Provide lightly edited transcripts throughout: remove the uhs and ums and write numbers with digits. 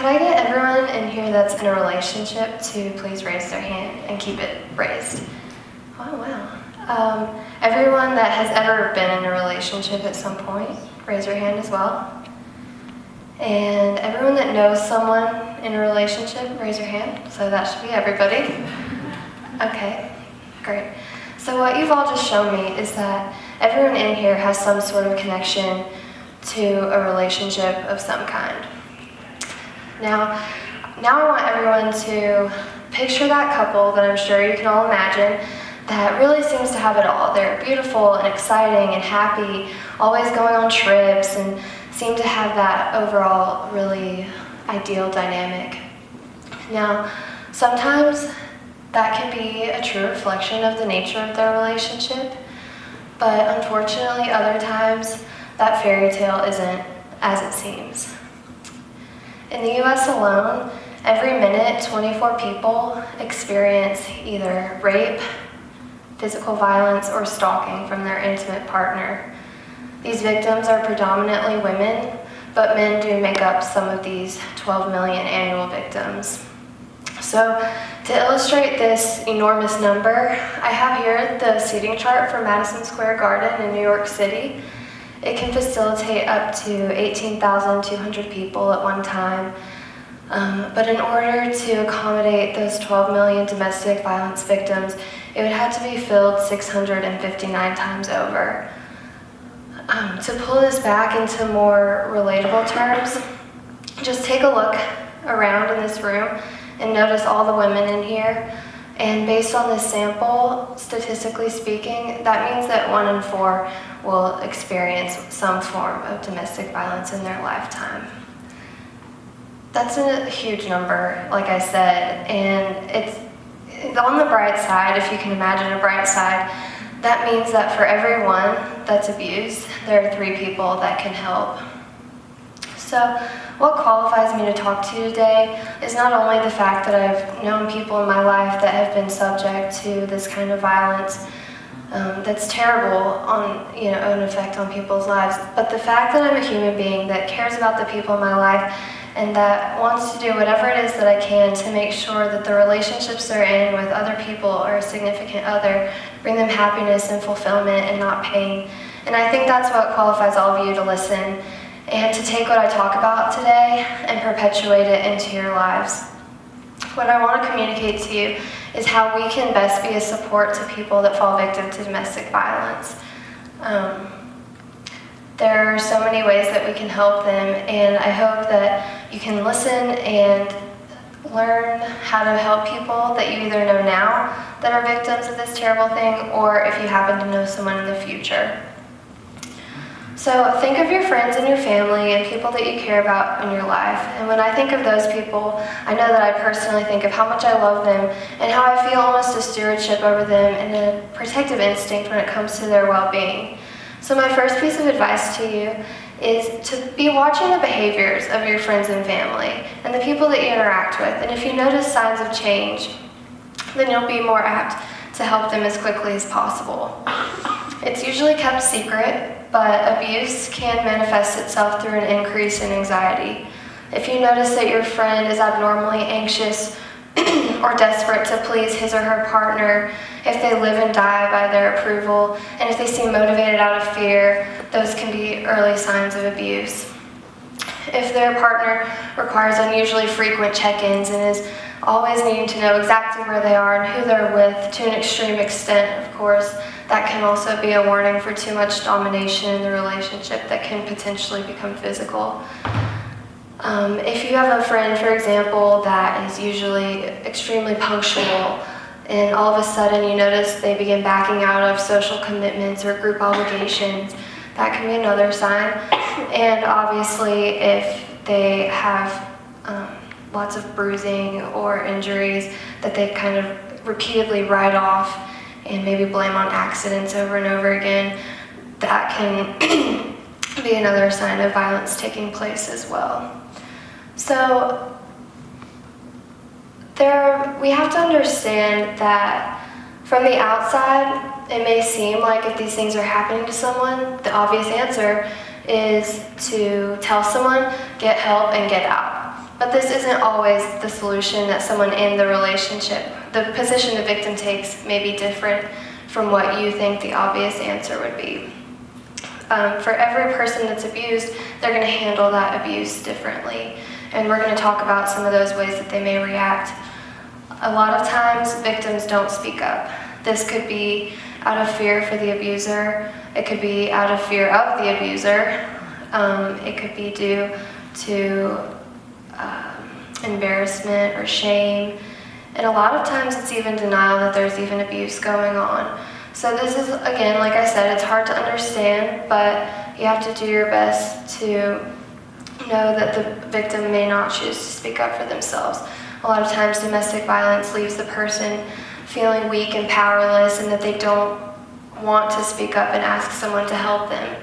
Could I get everyone in here that's in a relationship to please raise their hand and keep it raised? Oh, wow. Everyone that has ever been in a relationship at some point, raise your hand as well. And everyone that knows someone in a relationship, raise your hand. So that should be everybody. Okay, great. So what you've all just shown me is that everyone in here has some sort of connection to a relationship of some kind. Now I want everyone to picture that couple that I'm sure you can all imagine that really seems to have it all. They're beautiful and exciting and happy, always going on trips, and seem to have that overall really ideal dynamic. Now, sometimes that can be a true reflection of the nature of their relationship, but unfortunately other times that fairy tale isn't as it seems. In the US alone, every minute 24 people experience either rape, physical violence, or stalking from their intimate partner. These victims are predominantly women, but men do make up some of these 12 million annual victims. So to illustrate this enormous number, I have here the seating chart for Madison Square Garden in New York City. It can facilitate up to 18,200 people at one time. But in order to accommodate those 12 million domestic violence victims, it would have to be filled 659 times over. To pull this back into more relatable terms, just take a look around in this room and notice all the women in here. And based on this sample, statistically speaking, that means that 1 in 4 will experience some form of domestic violence in their lifetime. That's a huge number, like I said, and it's on the bright side, if you can imagine a bright side, that means that for every one that's abused, there are 3 people that can help. So what qualifies me to talk to you today is not only the fact that I've known people in my life that have been subject to this kind of violence that's terrible on, an effect on people's lives, but the fact that I'm a human being that cares about the people in my life and that wants to do whatever it is that I can to make sure that the relationships they're in with other people or a significant other bring them happiness and fulfillment and not pain. And I think that's what qualifies all of you to listen and to take what I talk about today and perpetuate it into your lives. What I want to communicate to you is how we can best be a support to people that fall victim to domestic violence. There are so many ways that we can help them, and I hope that you can listen and learn how to help people that you either know now that are victims of this terrible thing, or if you happen to know someone in the future. So think of your friends and your family and people that you care about in your life. And when I think of those people, I know that I personally think of how much I love them and how I feel almost a stewardship over them and a protective instinct when it comes to their well-being. So my first piece of advice to you is to be watching the behaviors of your friends and family and the people that you interact with. And if you notice signs of change, then you'll be more apt to help them as quickly as possible. It's usually kept secret, but abuse can manifest itself through an increase in anxiety. If you notice that your friend is abnormally anxious or desperate to please his or her partner, if they live and die by their approval, and if they seem motivated out of fear, those can be early signs of abuse. If their partner requires unusually frequent check-ins and is always needing to know exactly where they are and who they're with to an extreme extent, of course, that can also be a warning for too much domination in the relationship that can potentially become physical. If you have a friend, for example, that is usually extremely punctual, and all of a sudden you notice they begin backing out of social commitments or group obligations, that can be another sign. And obviously if they have lots of bruising or injuries that they kind of repeatedly write off and maybe blame on accidents over and over again, that can be another sign of violence taking place as well. So we have to understand that from the outside, it may seem like if these things are happening to someone, the obvious answer is to tell someone, get help, and get out. But this isn't always the solution that someone in the relationship, the position the victim takes may be different from what you think the obvious answer would be. For every person that's abused, they're going to handle that abuse differently. And we're going to talk about some of those ways that they may react. A lot of times, victims don't speak up. This could be out of fear for the abuser. It could be out of fear of the abuser. It could be due to embarrassment or shame. And a lot of times it's even denial that there's even abuse going on. So this is, again, like I said, it's hard to understand, but you have to do your best to know that the victim may not choose to speak up for themselves. A lot of times domestic violence leaves the person feeling weak and powerless, and that they don't want to speak up and ask someone to help them.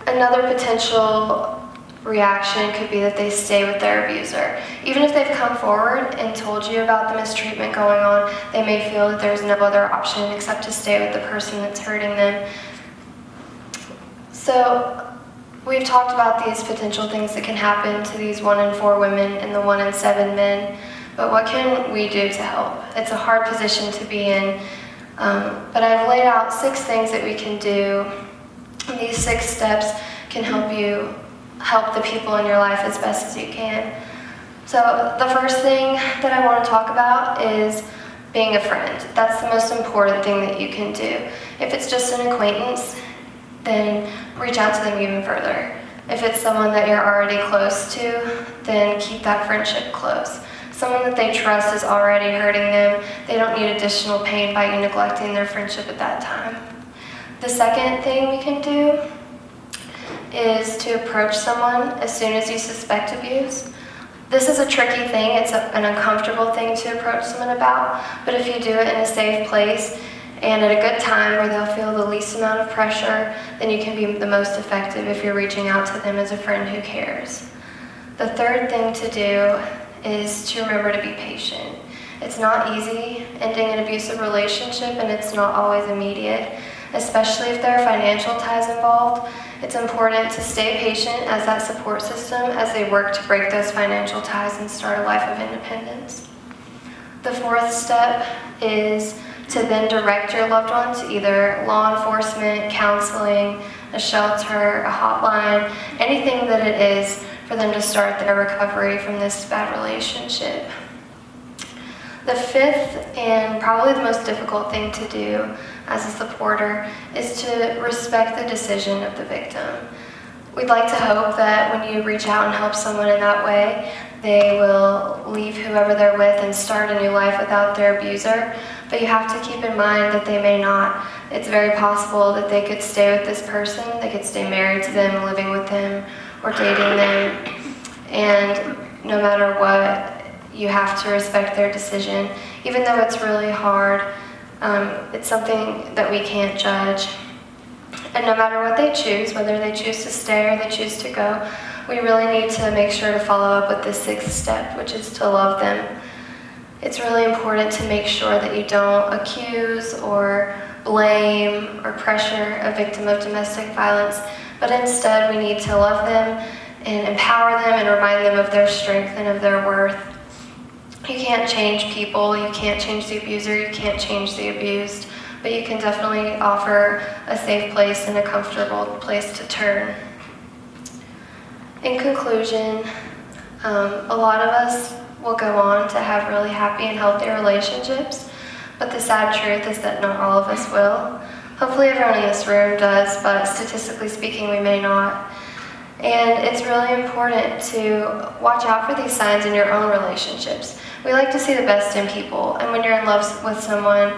Another potential reaction could be that they stay with their abuser. Even if they've come forward and told you about the mistreatment going on, they may feel that there's no other option except to stay with the person that's hurting them. So we've talked about these potential things that can happen to these 1 in 4 women and the 1 in 7 men, but what can we do to help? It's a hard position to be in, but I've laid out 6 things that we can do. These 6 steps can help you help the people in your life as best as you can. So the first thing that I want to talk about is being a friend. That's the most important thing that you can do. If it's just an acquaintance, then reach out to them even further. If it's someone that you're already close to, then keep that friendship close. Someone that they trust is already hurting them. They don't need additional pain by you neglecting their friendship at that time. The second thing we can do is to approach someone as soon as you suspect abuse. This is a tricky thing. It's an uncomfortable thing to approach someone about, but if you do it in a safe place and at a good time where they'll feel the least amount of pressure, then you can be the most effective if you're reaching out to them as a friend who cares. The third thing to do is to remember to be patient. It's not easy ending an abusive relationship, and it's not always immediate, especially if there are financial ties involved. It's important to stay patient as that support system as they work to break those financial ties and start a life of independence. The fourth step is to then direct your loved one to either law enforcement, counseling, a shelter, a hotline, anything that it is for them to start their recovery from this bad relationship. The fifth and probably the most difficult thing to do as a supporter is to respect the decision of the victim. We'd like to hope that when you reach out and help someone in that way, they will leave whoever they're with and start a new life without their abuser, but you have to keep in mind that they may not. It's very possible that they could stay with this person, they could stay married to them, living with them, or dating them, and no matter what, you have to respect their decision. Even though it's really hard, it's something that we can't judge. And no matter what they choose, whether they choose to stay or they choose to go, we really need to make sure to follow up with the sixth step, which is to love them. It's really important to make sure that you don't accuse or blame or pressure a victim of domestic violence, but instead we need to love them and empower them and remind them of their strength and of their worth. You can't change people, you can't change the abuser, you can't change the abused, but you can definitely offer a safe place and a comfortable place to turn. In conclusion, a lot of us will go on to have really happy and healthy relationships, but the sad truth is that not all of us will. Hopefully everyone in this room does, but statistically speaking, we may not. And it's really important to watch out for these signs in your own relationships. We like to see the best in people, and when you're in love with someone,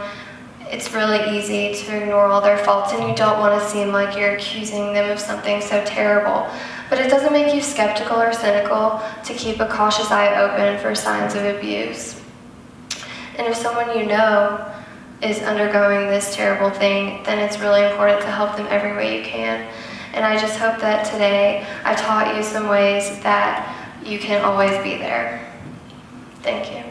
it's really easy to ignore all their faults, and you don't want to seem like you're accusing them of something so terrible. But it doesn't make you skeptical or cynical to keep a cautious eye open for signs of abuse. And if someone you know is undergoing this terrible thing, then it's really important to help them every way you can. And I just hope that today I taught you some ways that you can always be there. Thank you.